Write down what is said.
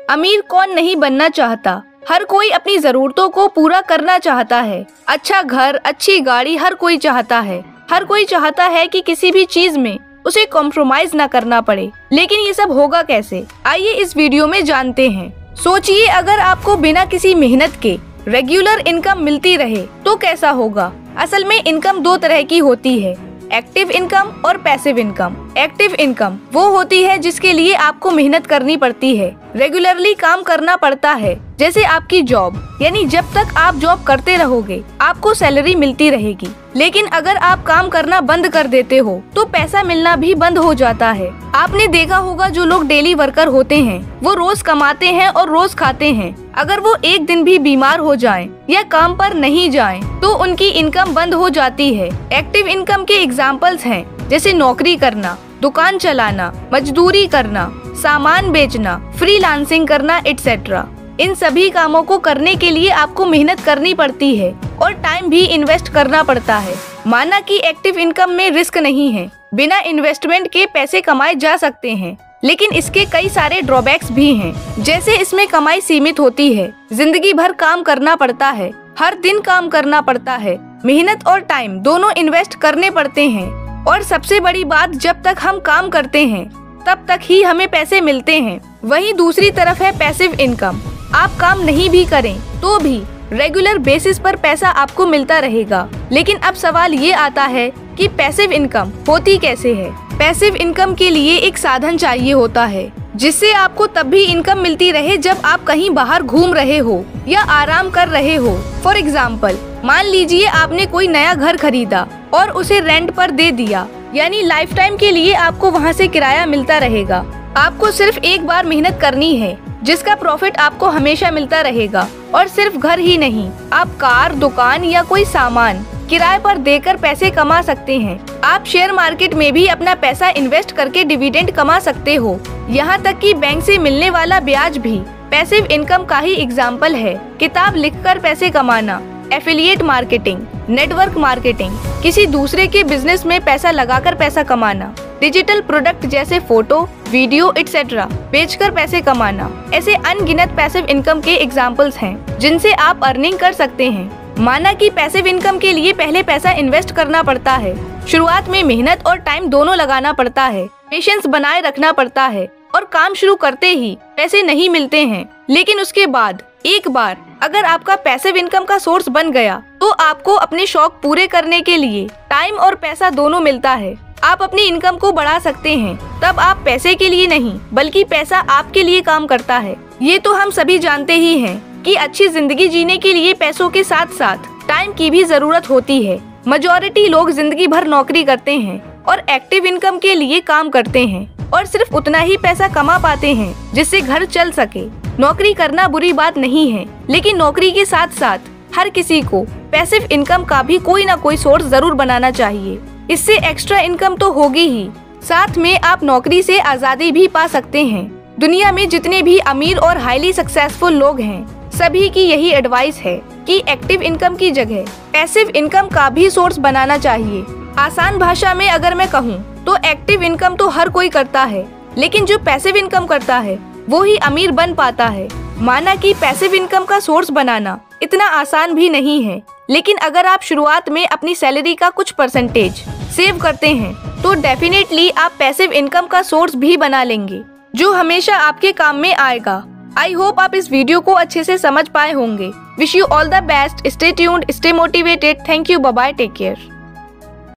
अमीर कौन नहीं बनना चाहता। हर कोई अपनी जरूरतों को पूरा करना चाहता है। अच्छा घर, अच्छी गाड़ी हर कोई चाहता है। हर कोई चाहता है कि किसी भी चीज में उसे कॉम्प्रोमाइज न करना पड़े। लेकिन ये सब होगा कैसे, आइए इस वीडियो में जानते हैं। सोचिए, अगर आपको बिना किसी मेहनत के रेगुलर इनकम मिलती रहे तो कैसा होगा। असल में इनकम दो तरह की होती है, एक्टिव इनकम और पैसिव इनकम। एक्टिव इनकम वो होती है जिसके लिए आपको मेहनत करनी पड़ती है, रेगुलरली काम करना पड़ता है, जैसे आपकी जॉब। यानी जब तक आप जॉब करते रहोगे आपको सैलरी मिलती रहेगी। लेकिन अगर आप काम करना बंद कर देते हो तो पैसा मिलना भी बंद हो जाता है। आपने देखा होगा जो लोग डेली वर्कर होते हैं वो रोज कमाते हैं और रोज खाते हैं। अगर वो एक दिन भी बीमार हो जाएं या काम पर नहीं जाएं तो उनकी इनकम बंद हो जाती है। एक्टिव इनकम के एग्जाम्पल्स हैं जैसे नौकरी करना, दुकान चलाना, मजदूरी करना, सामान बेचना, फ्रीलांसिंग करना एटसेट्रा। इन सभी कामों को करने के लिए आपको मेहनत करनी पड़ती है और टाइम भी इन्वेस्ट करना पड़ता है। माना कि एक्टिव इनकम में रिस्क नहीं है, बिना इन्वेस्टमेंट के पैसे कमाए जा सकते हैं, लेकिन इसके कई सारे ड्रॉबैक्स भी हैं। जैसे इसमें कमाई सीमित होती है, जिंदगी भर काम करना पड़ता है, हर दिन काम करना पड़ता है, मेहनत और टाइम दोनों इन्वेस्ट करने पड़ते हैं। और सबसे बड़ी बात, जब तक हम काम करते हैं तब तक ही हमें पैसे मिलते हैं। वहीं दूसरी तरफ है पैसिव इनकम। आप काम नहीं भी करें तो भी रेगुलर बेसिस पर पैसा आपको मिलता रहेगा। लेकिन अब सवाल ये आता है कि पैसिव इनकम होती कैसे है। पैसिव इनकम के लिए एक साधन चाहिए होता है जिससे आपको तब भी इनकम मिलती रहे जब आप कहीं बाहर घूम रहे हो या आराम कर रहे हो। फॉर एग्जाम्पल, मान लीजिए आपने कोई नया घर खरीदा और उसे रेंट पर दे दिया, यानी लाइफ टाइम के लिए आपको वहाँ से किराया मिलता रहेगा। आपको सिर्फ एक बार मेहनत करनी है जिसका प्रॉफिट आपको हमेशा मिलता रहेगा। और सिर्फ घर ही नहीं, आप कार, दुकान या कोई सामान किराए पर देकर पैसे कमा सकते हैं। आप शेयर मार्केट में भी अपना पैसा इन्वेस्ट करके डिविडेंड कमा सकते हो। यहाँ तक कि बैंक से मिलने वाला ब्याज भी पैसिव इनकम का ही एग्जाम्पल है। किताब लिखकर पैसे कमाना, एफिलिएट मार्केटिंग, नेटवर्क मार्केटिंग, किसी दूसरे के बिजनेस में पैसा लगाकर पैसा कमाना, डिजिटल प्रोडक्ट जैसे फोटो, वीडियो एटसेट्रा बेचकर पैसे कमाना। ऐसे अनगिनत पैसिव इनकम के एग्जाम्पल्स हैं जिनसे आप अर्निंग कर सकते हैं। माना कि पैसिव इनकम के लिए पहले पैसा इन्वेस्ट करना पड़ता है। शुरुआत में मेहनत और टाइम दोनों लगाना पड़ता है, पेशेंस बनाए रखना पड़ता है और काम शुरू करते ही पैसे नहीं मिलते हैं। लेकिन उसके बाद एक बार अगर आपका पैसिव इनकम का सोर्स बन गया तो आपको अपने शौक पूरे करने के लिए टाइम और पैसा दोनों मिलता है। आप अपनी इनकम को बढ़ा सकते हैं। तब आप पैसे के लिए नहीं बल्कि पैसा आपके लिए काम करता है। ये तो हम सभी जानते ही हैं कि अच्छी जिंदगी जीने के लिए पैसों के साथ साथ टाइम की भी जरूरत होती है। मेजॉरिटी लोग जिंदगी भर नौकरी करते हैं और एक्टिव इनकम के लिए काम करते हैं और सिर्फ उतना ही पैसा कमा पाते हैं जिससे घर चल सके। नौकरी करना बुरी बात नहीं है, लेकिन नौकरी के साथ साथ हर किसी को पैसिव इनकम का भी कोई ना कोई सोर्स जरूर बनाना चाहिए। इससे एक्स्ट्रा इनकम तो होगी ही, साथ में आप नौकरी से आजादी भी पा सकते हैं। दुनिया में जितने भी अमीर और हाईली सक्सेसफुल लोग हैं सभी की यही एडवाइस है कि एक्टिव इनकम की जगह पैसिव इनकम का भी सोर्स बनाना चाहिए। आसान भाषा में अगर मैं कहूँ तो एक्टिव इनकम तो हर कोई करता है, लेकिन जो पैसिव इनकम करता है वो ही अमीर बन पाता है। माना कि पैसिव इनकम का सोर्स बनाना इतना आसान भी नहीं है, लेकिन अगर आप शुरुआत में अपनी सैलरी का कुछ परसेंटेज सेव करते हैं तो डेफिनेटली आप पैसिव इनकम का सोर्स भी बना लेंगे जो हमेशा आपके काम में आएगा। आई होप आप इस वीडियो को अच्छे से समझ पाए होंगे। Wish you all the best, stay tuned, stay motivated. Thank you, bye bye, take care.